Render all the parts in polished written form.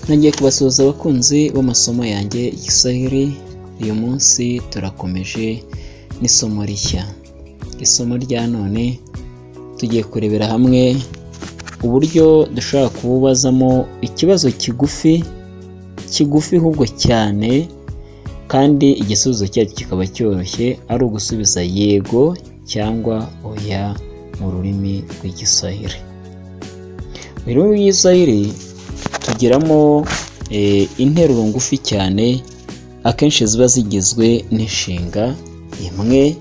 Nagiye kubasuhuza abakunzi b'amasomo yanjye y'Igiswahili. Uyu munsi turakomeje n'isomo rishya. Isomo rya none tugiye kurebera hamwe uburyo dushobora kubazamo ikibazo kigufi ahubwo cyane, kandi igisubizo cyacyo kikaba cyoroshye, ari ugusubiza yego cyangwa oya mu rurimi rw'Igiswahili. Mu rurimi rw'Igiswahili tugiramo interuro ngufi cyane, akenshi ziba zigizwe n'inshinga imwe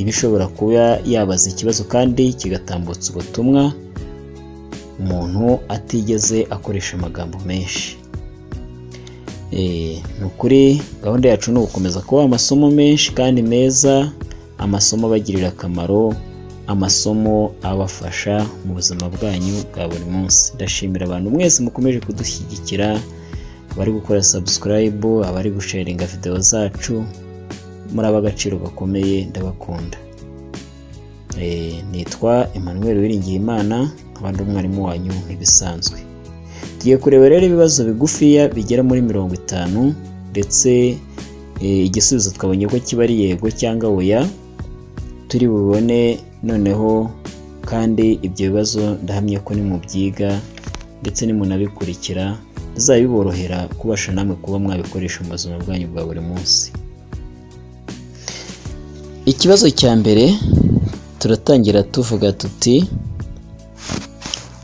iba ishobora kuba yabaza ikibazo kandi kigatambutsa ubutumwa umuntu atigeze akoresha amagambo menshi. Ni ukuri gahunda yacu ni ugukomeza kubaha amasomo menshi kandi meza, amasomo abagirira akamaro, amasomo abafasha mu buzima bwanyu bwa buri munsi. Ndashimira abantu mwese mukomeje kudushyigikira, abari gukora subscribe, abari gusharinga video zacu, muri ab'agaciro gakomeye, ndabakunda. Nitwa Emmanuel Uwiringiyimana, abandi umwarimu wanyu nk'ibisanzwe. Tugiye kureba rero ibibazo bigufiya bigera muri 50, ndetse igisubizo twabonye ko kiba ari yego cyangwa oya, turi bubone noneho. Kandi ibyo bibazo ndahamye ko nimubyiga ndetse nimunabikurikira bizabiborohera kubasha namwe kuba mwabikoresha mu buzima bwanyu bwa buri munsi. Ikibazo cya mbere turatangira tuvuga tuti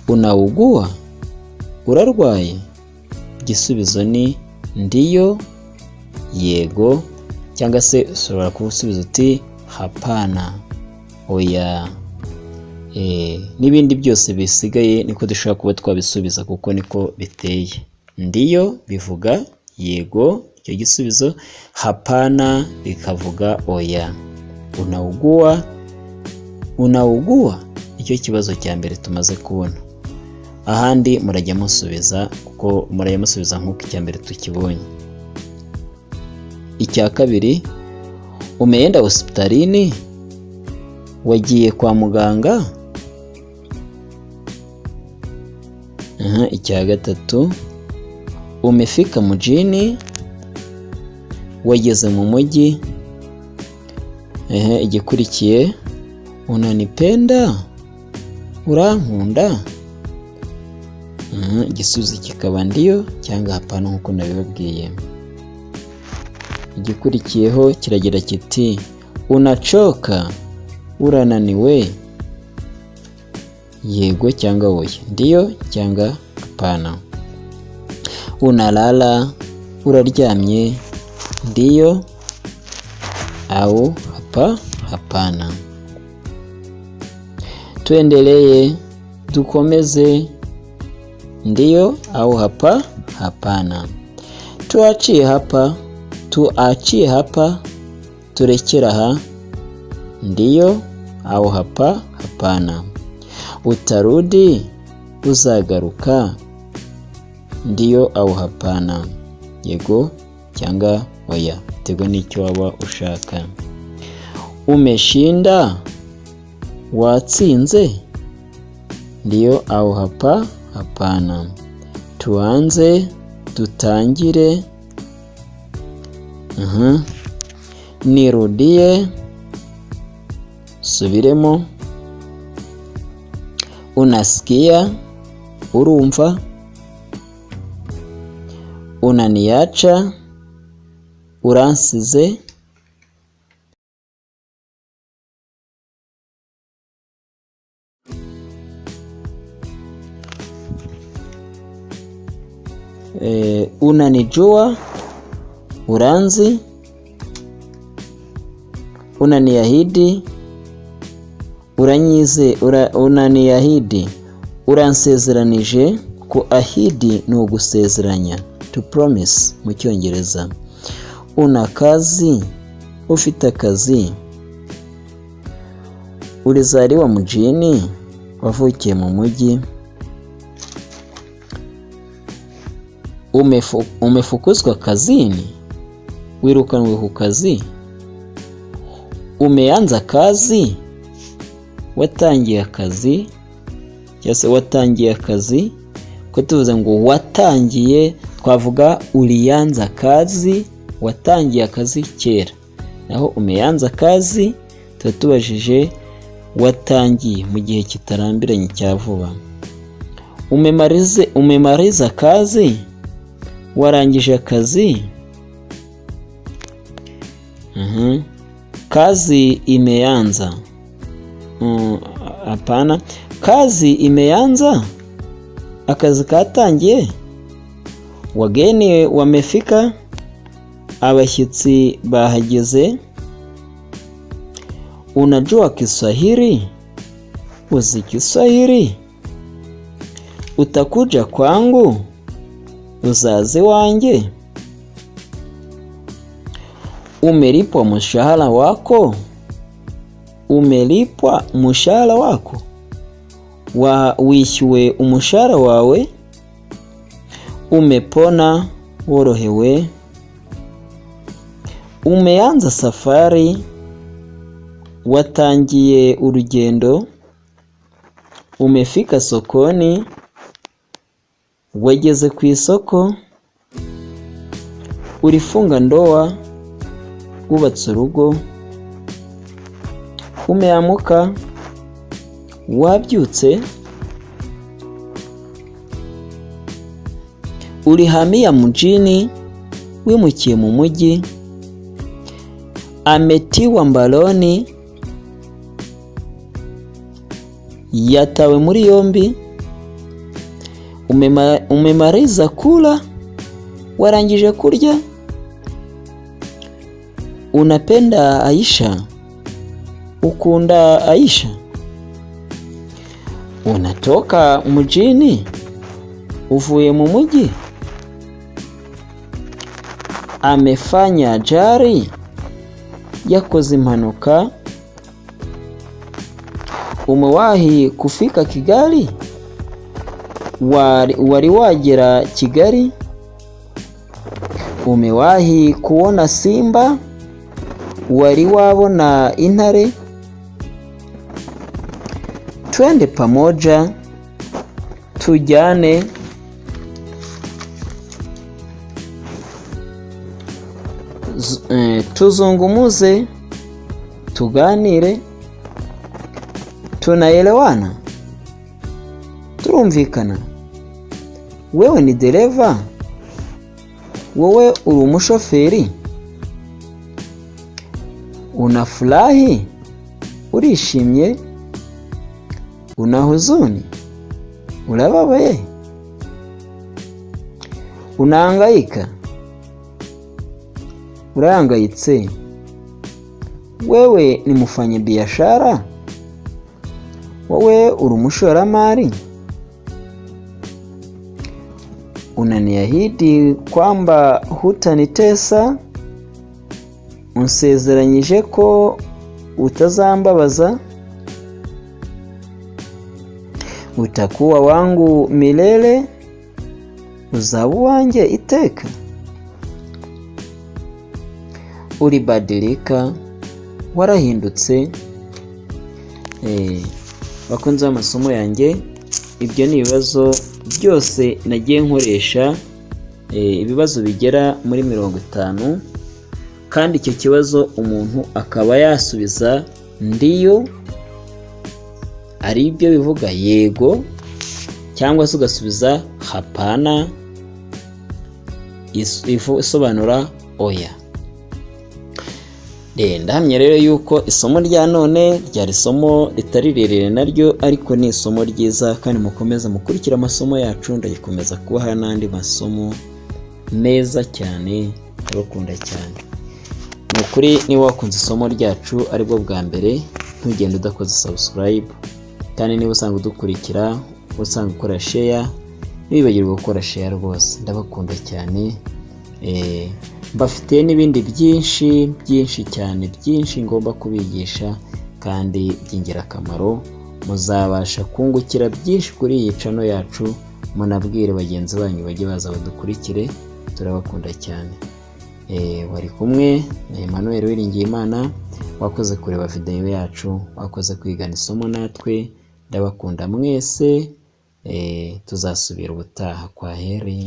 unaugua, urarwaye? Igisubizo ni ndiyo, yego, cyangwa se ushobora kusubiza uti hapana, oya. N'ibindi byose bisigaye niko dushobora kuba twabisubiza kuko niko biteye. Ndiyo bivuga yego, icyo gisubizo. Hapana bikavuga oya. Unaugua, icyo kibazo cya mbere tumaze kubona. Ahandi murajya musubiza kuko murajya musubiza nk'uko icya mbere tukibonye. Icya kabiri, umeenda hospitalini, wagiye kwa muganga? Icya gatatu, umefika mjini, wageze mu mujyi? Igikurikiye, unanipenda, urankunda? Igisubizo kikaba ndiyo cyangwa hapana nk'uko nabibabwiye. Igikurikiyeho kiragira kiti unachoka, urananiwe? Yego cyangwa oya, ndiyo cyangwa hapana. Unalala, uraryamye? Ndiyo au hapana. Tuendelee, dukomeze. Ndiyo au hapana. Tuachie hapa, turekera aha? Ndiyo au hapana. Utarudi, uzagaruka? Ndiyo au hapana. Yego cyangwa oya, tego n'icyo waba ushaka. Umeshinda, watsinze? Ndiyo au hapana. Tuanze, tutangire? Nirudie, subiremo? Unasikia, urumva? Unaniacha, uransize? Unanijua, uranzi? Unaniahidi, unaniahidi, uransezeranije? Kuahidi ni ugusezeranya, to promise mu Cyongereza. Una kazi, ufite akazi? Ulizaliwa mjini, wavukiye mu mujyi? Umefukuzwa kazini, wirukanwe ku kazi? Umeanza kazi, watangiye akazi? Watangiye akazi? ko tuvuze ngo watangiye, twavuga ulianza kazi, watangiye akazi kera. Naho umeanza kazi tuba tubajije watangiye mu gihe kitarambiranye cya vuba. Umemaliza kazi, warangije akazi. Kazi imeanza. Hapana, kazi imeanza, akazi katangiye. Wageni wamefika, abashyitsi bahageze. Unajua Kiswahili, uzi Kiswahili. Utakuja kwangu, uzaze wange. Umelipwa mshahara wako, umelipwa mshahara wako. Wishyuwe umushahara wawe. Umepona, worohewe. Umeanza safari, watangiye urugendo. Umefika sokoni, wageze ku isoko. Ulifunga ndoa, wubatse urugo. Umeamuka, wabyutse. Ulihamia mjini, wimukiye mu mujyi. Ametiwa mbaroni, yatawe muri yombi. Umemaliza kula, warangije kurya. Unapenda Aisha, ukunda Aisha. Unatoka mjini, uvuye mu mujyi. Amefanya ajali, yakoze impanuka. Umewahi kufika Kigali, wari wagera Kigali. Umewahi kuona simba, wari wabona intare. Twende pamoja, tujyane. Tuzungumuze, tuganire. Tunaelewana, turumvikana. Wewe ni dereva, wewe uri umushoferi. Unafurahi, urishimye. Una huzuni, urababaye. Unahangaika, urahangayitse. Wewe ni mfanyabiashara, wewe uri umushoramari. Unaniahidi kwamba hutanitesa. Unsezeranyije ko utazambabaza. Utakuwa wangu milele, uzaba wanjye iteka. Ulibadilika, warahindutse. Bakunze amasomo yanjye, ibyo ni ibibazo byose nagiye nkoresha, ibibazo bigera muri 50. Kandi icyo kibazo umuntu akaba yasubiza ndiyo, ari ibyo bivuga yego, cyangwa se ugasubiza hapana, isobanura oya. Ndahamya rero yuko isomo rya none ryari isomo ritari rirerire naryo, ariko ni isomo ryiza. Kandi mukomeza mukurikira amasomo yacu, ndagikomeza kubaha n'andi masomo meza cyane, ndabakunda cyane. Nukuri niba wakunze isomo ryacu aribwo bwa mbere, ntugende udakoze subscribe. Kandi niba usanga udukurikira, usanga ukora share, ntibibagirwe gukora share rwose. Ndabakunda cyane. Mbafitiye n'ibindi byinshi cyane ngomba kubigisha kandi by'ingirakamaro. Muzabasha kungukira byinshi kuri iyi channel yacu. Munabwire bagenzi banyu bajye baza badukurikire, turabakunda cyane. Wari kumwe na Emmanuel Uwiringiyimana, wakoze kureba video yacu, wakoze kwigana isomo natwe. Ndabakunda mwese. tuzasubira ubutaha. Kwaheri.